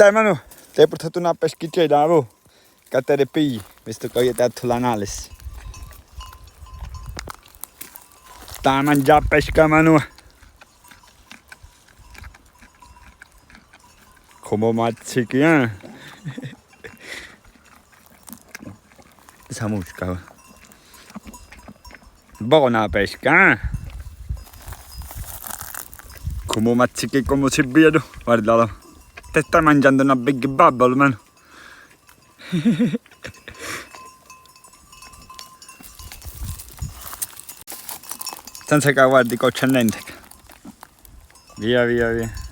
Dai Manu, ti hai portato una peschicera, oh? Che te ne pigli, visto che io ti ho detto l'analisi. Stai a mangiare pesca, Manu. Come mazzichi, eh? Questa musca. Buona pesca, eh? Come mazzichi, come si vede. Guardalo. Te stai mangiando una big bubble, Manu. Senza che guardi con c'è niente. Via, via, via.